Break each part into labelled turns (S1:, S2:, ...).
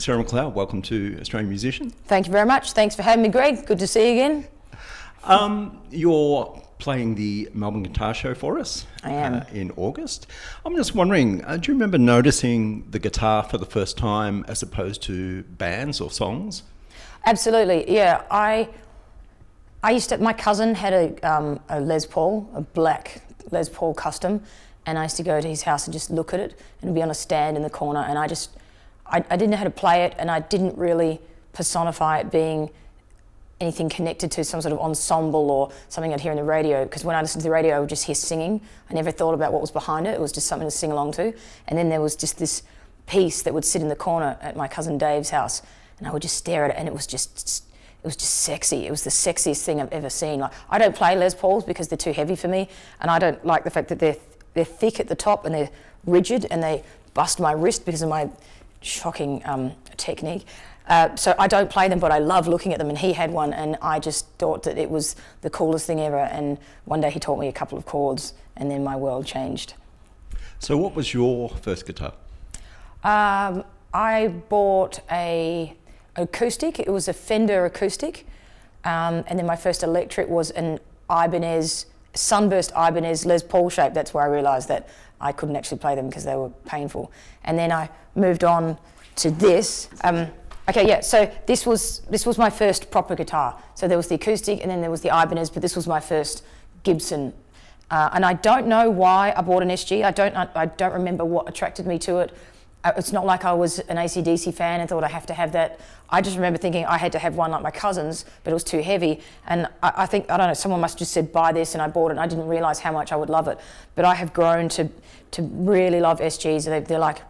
S1: Sarah McLeod, welcome to Australian Musician.
S2: Thank you very much. Thanks for having me, Greg. Good to see you again.
S1: You're playing the Melbourne Guitar Show for us.
S2: I am.
S1: In August. I'm just wondering, do you remember noticing the guitar for the first time as opposed to bands or songs?
S2: Absolutely, yeah. I used to, my cousin had a Les Paul, a black Les Paul custom, and I used to go to his house and just look at it, and it'd be on a stand in the corner, and I didn't know how to play it, and I didn't really personify it being anything connected to some sort of ensemble or something I'd hear in the radio, because when I listened to the radio I would just hear singing. I never thought about what was behind it. It was just something to sing along to. And then there was just this piece that would sit in the corner at my cousin Dave's house, and I would just stare at it, and it was just sexy. It was the sexiest thing I've ever seen. Like, I don't play Les Pauls because they're too heavy for me, and I don't like the fact that they're thick at the top and they're rigid and they bust my wrist because of my shocking technique. So I don't play them, but I love looking at them, and he had one, and I just thought that it was the coolest thing ever, and one day he taught me a couple of chords, and then my world changed.
S1: So what was your first guitar?
S2: I bought a acoustic. It was a Fender acoustic, and then my first electric was an Ibanez, Sunburst Ibanez Les Paul shape. That's where I realised that I couldn't actually play them because they were painful. And then I moved on to this. Okay, yeah, so this was my first proper guitar. So there was the acoustic and then there was the Ibanez, but this was my first Gibson. And I don't know why I bought an SG. I don't remember what attracted me to it. It's not like I was an AC/DC fan and thought I have to have that. I just remember thinking I had to have one like my cousins, but it was too heavy. And I think, I don't know, someone must have just said buy this, and I bought it, and I didn't realise how much I would love it. But I have grown to really love SGs.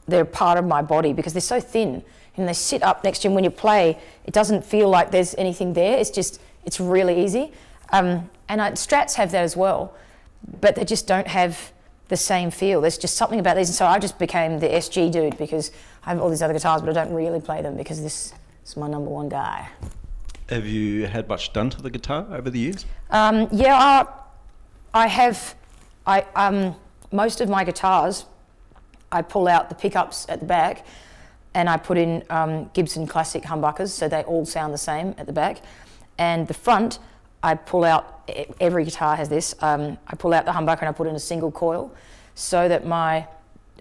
S2: They're part of my body because they're so thin. And they sit up next to you, and when you play, it doesn't feel like there's anything there. It's really easy. Strats have that as well, but they just don't have the same feel. There's just something about these. And so I just became the SG dude because I have all these other guitars, but I don't really play them because this is my number one guy.
S1: Have you had much done to the guitar over the years?
S2: Yeah, I have. Most of my guitars, I pull out the pickups at the back, and I put in Gibson classic humbuckers, so they all sound the same at the back. And the front, I pull out, every guitar has this, I pull out the humbucker and I put in a single coil, so that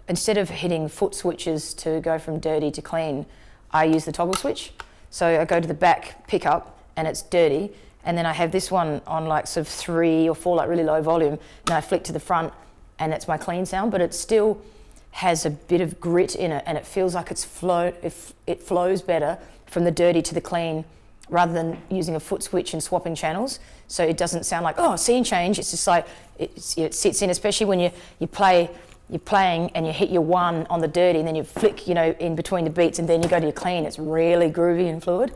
S2: instead of hitting foot switches to go from dirty to clean, I use the toggle switch. So I go to the back pickup and it's dirty, and then I have this one on like sort of 3 or 4, like really low volume, and I flick to the front and that's my clean sound, but it still has a bit of grit in it, and it feels like it flows better from the dirty to the clean rather than using a foot switch and swapping channels. So it doesn't sound like, oh, scene change. It's just like it sits in, especially when you're playing and you hit your 1 on the dirty and then you flick, in between the beats, and then you go to your clean. It's really groovy and fluid.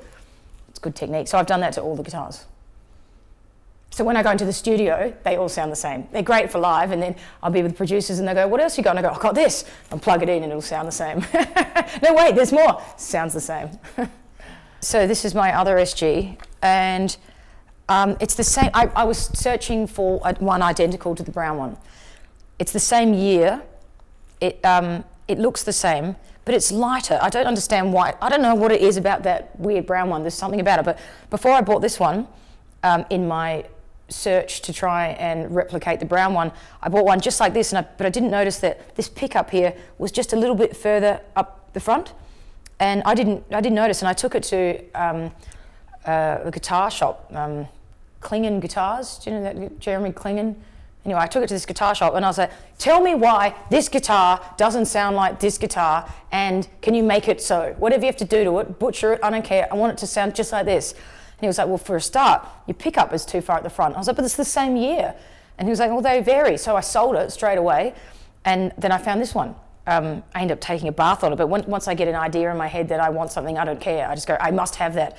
S2: It's good technique. So I've done that to all the guitars. So when I go into the studio, they all sound the same. They're great for live, and then I'll be with producers and they'll go, what else you got? And I go, I got this. I'll plug it in and it'll sound the same. No, wait, there's more. Sounds the same. So this is my other SG, and it's the same. I was searching for one identical to the brown one. It's the same year. It looks the same, but it's lighter. I don't understand why. I don't know what it is about that weird brown one. There's something about it. But before I bought this one, in my search to try and replicate the brown one, I bought one just like this, but I didn't notice that this pickup here was just a little bit further up the front, and I didn't notice, and I took it to a guitar shop, Klingen Guitars. Do you know that, Jeremy Klingen? Anyway, I took it to this guitar shop and I was like, tell me why this guitar doesn't sound like this guitar, and can you make it so? Whatever you have to do to it, butcher it, I don't care. I want it to sound just like this. And he was like, well, for a start, your pickup is too far at the front. I was like, but it's the same year. And he was like, well, they vary. So I sold it straight away. And then I found this one. I ended up taking a bath on it. But once I get an idea in my head that I want something, I don't care. I just go, I must have that.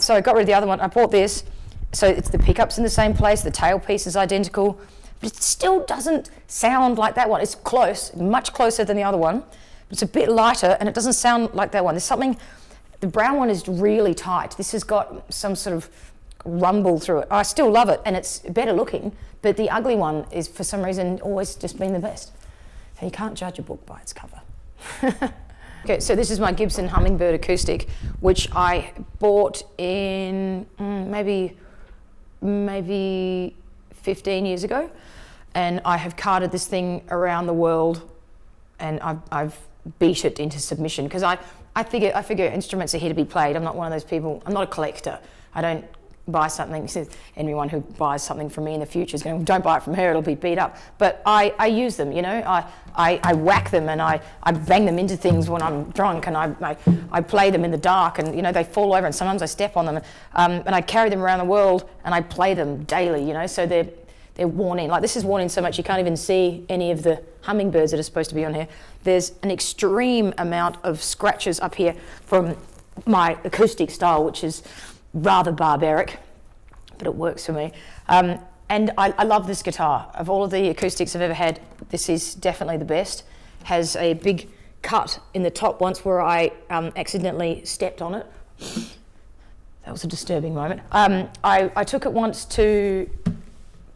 S2: So I got rid of the other one. I bought this. So it's the pickup's in the same place. The tailpiece is identical. But it still doesn't sound like that one. It's close, much closer than the other one. But it's a bit lighter, and it doesn't sound like that one. There's something. The brown one is really tight. This has got some sort of rumble through it. I still love it, and it's better looking, but the ugly one is, for some reason, always just been the best. So you can't judge a book by its cover. Okay, so this is my Gibson Hummingbird acoustic, which I bought in maybe 15 years ago, and I have carted this thing around the world, and I've beat it into submission because I figure instruments are here to be played. I'm not one of those people. I'm not a collector. I don't buy something. Anyone who buys something from me in the future is going, don't buy it from her, it'll be beat up. But I use them, you know. I whack them and I bang them into things when I'm drunk, and I play them in the dark, and you know they fall over, and sometimes I step on them, and I carry them around the world and I play them daily, you know. So they're worn in. Like this is worn in so much you can't even see any of the hummingbirds that are supposed to be on here. There's an extreme amount of scratches up here from my acoustic style, which is rather barbaric, but it works for me. And I love this guitar. Of all of the acoustics I've ever had, this is definitely the best. Has a big cut in the top once where I accidentally stepped on it. That was a disturbing moment. I took it once to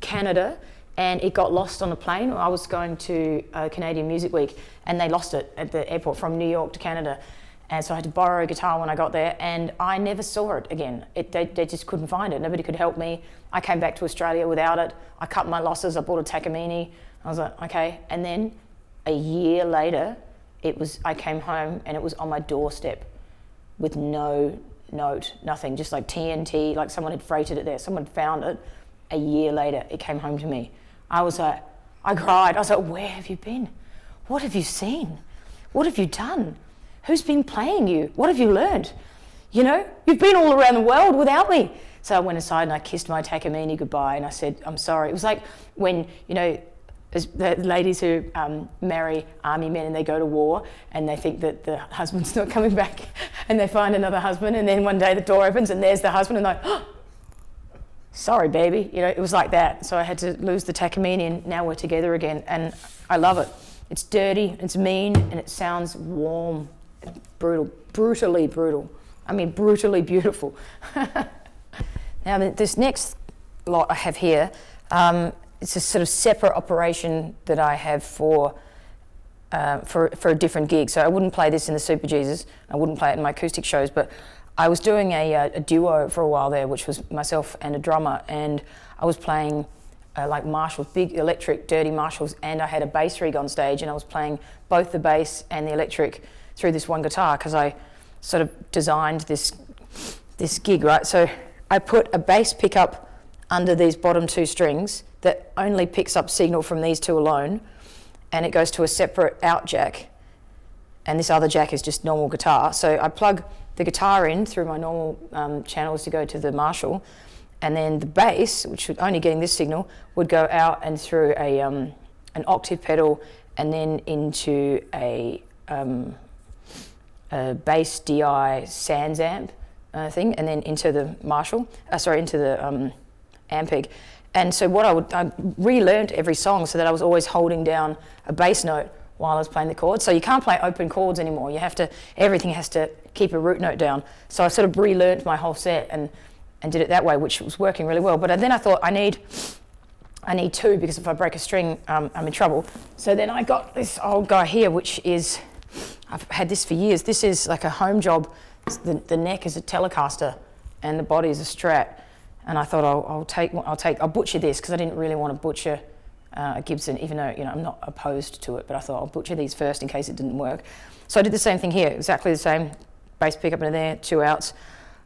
S2: Canada, and it got lost on a plane. I was going to Canadian Music Week, and they lost it at the airport from New York to Canada. And so I had to borrow a guitar when I got there, and I never saw it again. They just couldn't find it. Nobody could help me. I came back to Australia without it. I cut my losses. I bought a Takamine. I was like, okay. And then a year later, I came home and it was on my doorstep with no note, nothing, just like TNT, like someone had freighted it there. Someone found it. A year later, it came home to me. I was like, I cried. I was like, where have you been? What have you seen? What have you done? Who's been playing you? What have you learned? You know, you've been all around the world without me. So I went aside and I kissed my Takamine goodbye, and I said, I'm sorry. It was like when, you know, the ladies who marry army men and they go to war and they think that the husband's not coming back, and they find another husband, and then one day the door opens and there's the husband, and they're like, oh, sorry, baby. You know, it was like that. So I had to lose the Takamine, and now we're together again, and I love it. It's dirty, it's mean, and it sounds warm. Brutal, brutally brutal. I mean, brutally beautiful. Now, this next lot I have here, it's a sort of separate operation that I have for a different gig. So I wouldn't play this in the Superjesus. I wouldn't play it in my acoustic shows, but I was doing a duo for a while there, which was myself and a drummer, and I was playing like Marshalls, big electric, dirty Marshalls, and I had a bass rig on stage, and I was playing both the bass and the electric through this one guitar because I sort of designed this gig, right? So I put a bass pickup under these bottom two strings that only picks up signal from these two alone, and it goes to a separate out jack, and this other jack is just normal guitar. So I plug the guitar in through my normal channels to go to the Marshall, and then the bass, which was only getting this signal, would go out and through an octave pedal, and then into a bass DI Sans amp thing, and then into the Marshall, into the Ampeg. And so I relearned every song so that I was always holding down a bass note while I was playing the chords. So you can't play open chords anymore. Everything has to keep a root note down. So I sort of relearned my whole set and did it that way, which was working really well. But then I thought I need two, because if I break a string, I'm in trouble. So then I got this old guy here, which is, I've had this for years. This is like a home job. The neck is a Telecaster and the body is a Strat. And I thought I'll butcher this, because I didn't really want to butcher a Gibson, even though, you know, I'm not opposed to it, but I thought I'll butcher these first in case it didn't work. So I did the same thing here, exactly the same. Bass pickup in there, two outs.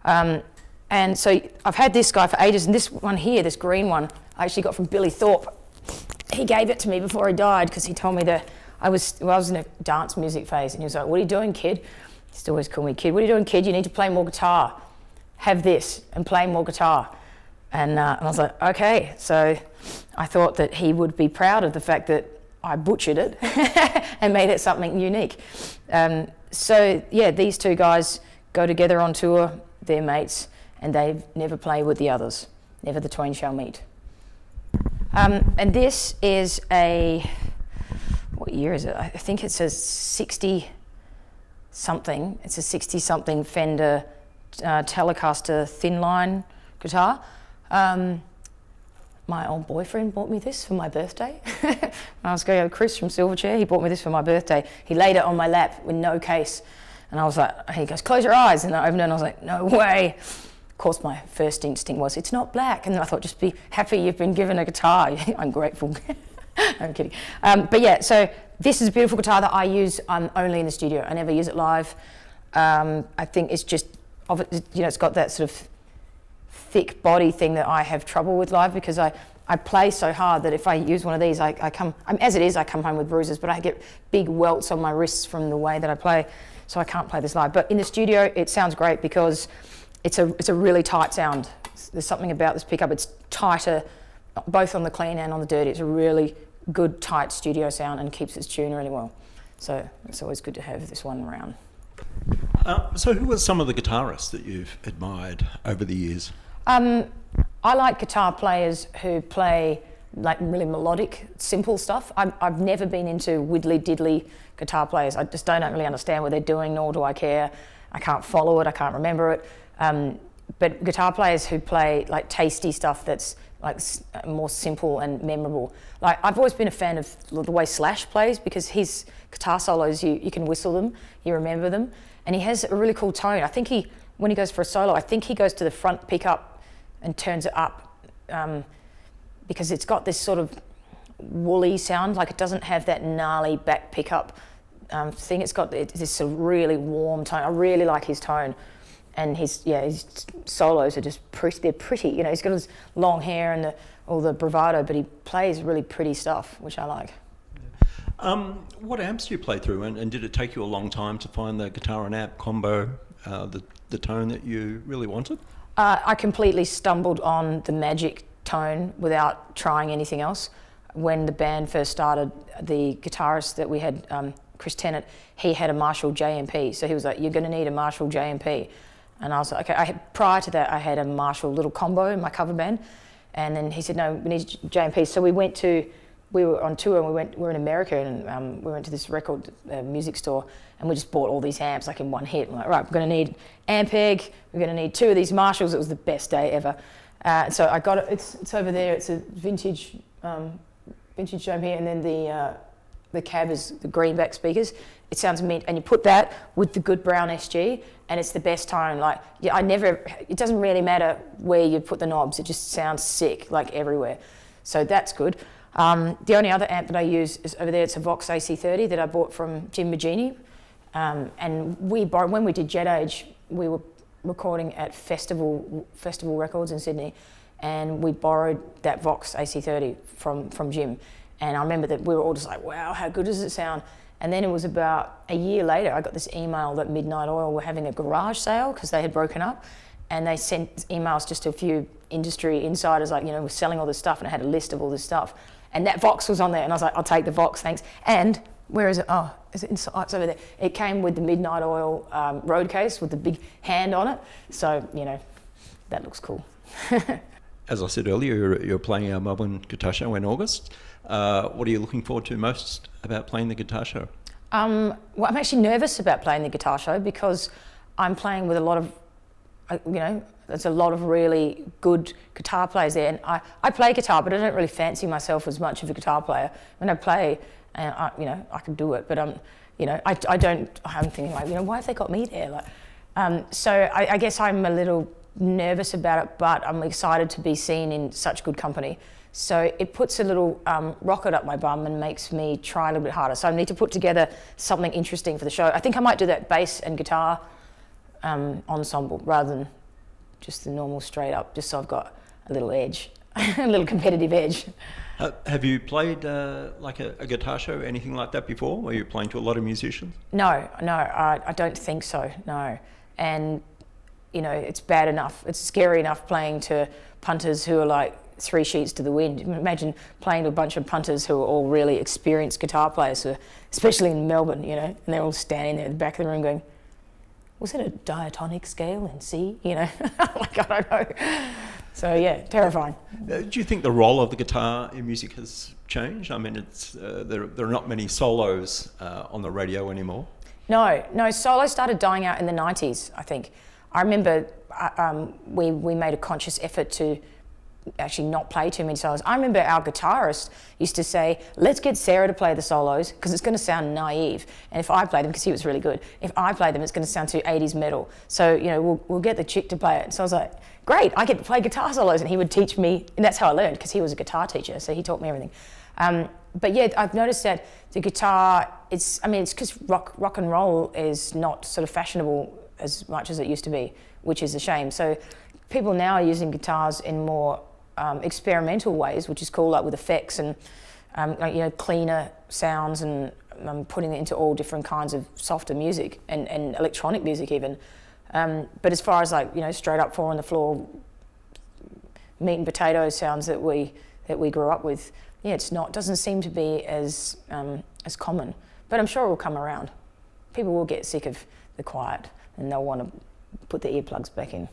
S2: And so I've had this guy for ages, and this one here, this green one, I actually got from Billy Thorpe. He gave it to me before he died, because he told me that I was in a dance music phase, and he was like, what are you doing, kid? He used to always call me kid. What are you doing, kid? You need to play more guitar. Have this and play more guitar. And I was like, okay. So I thought that he would be proud of the fact that I butchered it and made it something unique. So yeah, these two guys go together on tour, they're mates, and they never play with the others. Never the twain shall meet. And this is what year is it? I think it's a 60-something. It's a 60-something Fender Telecaster thin line guitar. my old boyfriend bought me this for my birthday. I was going to Chris from Silverchair, he bought me this for my birthday. He laid it on my lap with no case. And I was like, he goes, close your eyes. And I opened it and I was like, no way. Of course, my first instinct was, it's not black. And then I thought, just be happy you've been given a guitar. I'm grateful. I'm kidding. But yeah, so this is a beautiful guitar that I use only in the studio. I never use it live. I think it's just, it's got that sort of thick body thing that I have trouble with live, because I play so hard that if I use one of these, I come home with bruises, but I get big welts on my wrists from the way that I play, so I can't play this live. But in the studio, it sounds great because it's a really tight sound. There's something about this pickup, it's tighter, both on the clean and on the dirty. It's a really good, tight studio sound and keeps its tune really well. So it's always good to have this one around.
S1: So who are some of the guitarists that you've admired over the years?
S2: I like guitar players who play like really melodic, simple stuff. I've never been into widdly diddly guitar players. I just don't really understand what they're doing, nor do I care. I can't follow it, I can't remember it. But guitar players who play like tasty stuff that's like more simple and memorable. Like I've always been a fan of the way Slash plays, because his guitar solos, you can whistle them, you remember them, and he has a really cool tone. I think when he goes for a solo, I think he goes to the front pickup and turns it up, because it's got this sort of woolly sound. Like it doesn't have that gnarly back pickup thing. It's got this sort of really warm tone. I really like his tone, and his solos are just they're pretty. He's got his long hair and all the bravado, but he plays really pretty stuff, which I like.
S1: What amps do you play through, and did it take you a long time to find the guitar and amp combo, the tone that you really wanted?
S2: I completely stumbled on the magic tone without trying anything else. When the band first started, the guitarist that we had, Chris Tennant, he had a Marshall JMP. So he was like, you're going to need a Marshall JMP. And I was like, okay. Prior to that, I had a Marshall little combo in my cover band. And then he said, no, we need JMP. So we were on tour, and we were in America, and we went to this record music store, and we just bought all these amps like in one hit. I'm like, right, we're going to need Ampeg, we're going to need 2 of these Marshalls. It was the best day ever. So I got it. It's over there. It's a vintage dome here, and then the cab is the greenback speakers. It sounds mint, and you put that with the good brown SG, and it's the best tone. Like it doesn't really matter where you put the knobs. It just sounds sick, like everywhere. So that's good. The only other amp that I use is over there. It's a Vox AC30 that I bought from Jim Magini. And when we did Jet Age, we were recording at Festival Records in Sydney, and we borrowed that Vox AC30 from Jim. And I remember that we were all just like, wow, how good does it sound? And then it was about a year later, I got this email that Midnight Oil were having a garage sale because they had broken up, and they sent emails just to a few industry insiders, like, we're selling all this stuff, and it had a list of all this stuff. And that Vox was on there, and I was like, I'll take the Vox, thanks. And where is it? Oh, is it inside? It's over there. It came with the Midnight Oil road case with the big hand on it. So, that looks cool.
S1: As I said earlier, you're playing our Melbourne Guitar Show in August. What are you looking forward to most about playing the guitar show?
S2: Well, I'm actually nervous about playing the guitar show because I'm playing with a lot of, there's a lot of really good guitar players there. And I play guitar, but I don't really fancy myself as much of a guitar player. When I play, and I can do it, but I'm thinking like, why have they got me there? So I guess I'm a little nervous about it, but I'm excited to be seen in such good company. So it puts a little rocket up my bum and makes me try a little bit harder. So I need to put together something interesting for the show. I think I might do that bass and guitar ensemble rather than just the normal straight up, just so I've got a little edge, a little competitive edge.
S1: Have you played like a guitar show, anything like that before, where you're playing to a lot of musicians?
S2: No, I don't think so, no. And, it's bad enough, it's scary enough playing to punters who are like 3 sheets to the wind. Imagine playing to a bunch of punters who are all really experienced guitar players, especially in Melbourne, and they're all standing there at the back of the room going, was it a diatonic scale in C? Like, I don't know. So yeah, terrifying.
S1: Do you think the role of the guitar in music has changed? I mean, it's there are not many solos on the radio anymore.
S2: No, solos started dying out in the 90s, I think. I remember we made a conscious effort to actually not play too many solos. I remember our guitarist used to say, let's get Sarah to play the solos because it's going to sound naive. And if I play them, because he was really good, if I play them, it's going to sound too 80s metal. So, you know, we'll get the chick to play it. So I was like, great, I get to play guitar solos. And he would teach me, and that's how I learned because he was a guitar teacher. So he taught me everything. But yeah, I've noticed that the guitar, it's because rock and roll is not sort of fashionable as much as it used to be, which is a shame. So people now are using guitars in more experimental ways, which is cool, like with effects and like, you know, cleaner sounds, and putting it into all different kinds of softer music and electronic music even. But as far as like, you know, straight up 4 on the floor meat and potato sounds that we grew up with, yeah, doesn't seem to be as common. But I'm sure it will come around. People will get sick of the quiet and they'll want to put the earplugs back in.